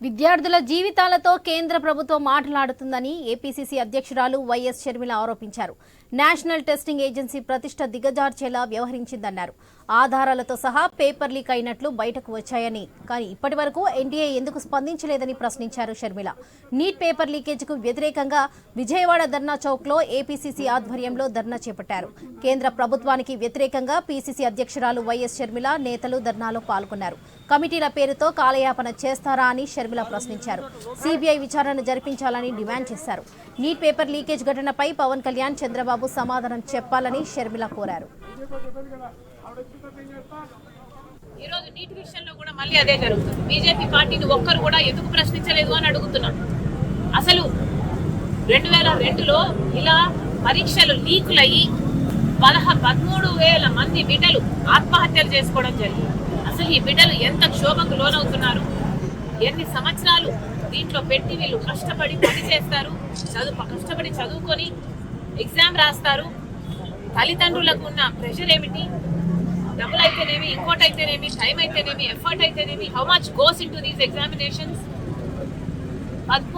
విద్యార్థుల జీవితాలతో కేంద్ర ప్రభుత్వం మాట్లాడుతుందని ఏపీసీసీ అధ్యక్షురాలు వైఎస్ షర్మిల ఆరోపించారు. నేషనల్ టెస్టింగ్ ఏజెన్సీ ప్రతిష్ట దిగజార్చేలా వ్యవహరించిందన్నారు. ఆధారాలతో సహా పేపర్ లీక్ అయినట్లు బయటకు వచ్చాయని, కానీ ఇప్పటి వరకు ఎన్టీఏ ఎందుకు స్పందించలేదని ప్రశ్నించారు షర్మిల. నీట్ పేపర్ లీకేజీకు వ్యతిరేకంగా విజయవాడ ధర్నా చౌక్లో ఏపీసీసీ ఆధ్వర్యంలో ధర్నా చేపట్టారు. కేంద్ర ప్రభుత్వానికి వ్యతిరేకంగా పీసీసీ అధ్యక్షురాలు వైఎస్ షర్మిల నేతలు ధర్నాలో పాల్గొన్నారు. కమిటీల పేరుతో కాలయాపన చేస్తారా అని షర్మిల ప్రశ్నించారు. సిబిఐ విచారణ జరిపించాలని డిమాండ్ చేశారు. నీట్ పేపర్ లీకేజ్ ఘటనపై పవన్ కళ్యాణ్, చంద్రబాబు సమాధానం చెప్పాలని షర్మిల కోరారు. ఈ రోజు నీట్ విషయంలో కూడా మళ్ళీ అదే జరుగుతుంది. బీజేపీ పార్టీని ఒక్కరు కూడా ఎందుకు ప్రశ్నించలేదు అని అడుగుతున్నాను. అసలు 2002లో ఇలా పరీక్షలు లీకులయ్యి 13,000 మంది బిడ్డలు ఆత్మహత్యలు చేసుకోవడం జరిగింది. అసలు ఈ బిడ్డలు ఎంత క్షోభకు లోనవుతున్నారు, ఎన్ని సంవత్సరాలు దీంట్లో పెట్టి వీళ్ళు కష్టపడి పని చేస్తారు, కష్టపడి చదువుకొని ఎగ్జామ్ రాస్తారు. తల్లిదండ్రులకు ఉన్న ప్రెషర్ ఏమిటి, డబ్బులు అయితేనేమి, ఇంకోటి అయితేనేమి, టైం అయితేనేమి, ఎఫర్ట్ అయితేనేమి, how much goes in to these examinations.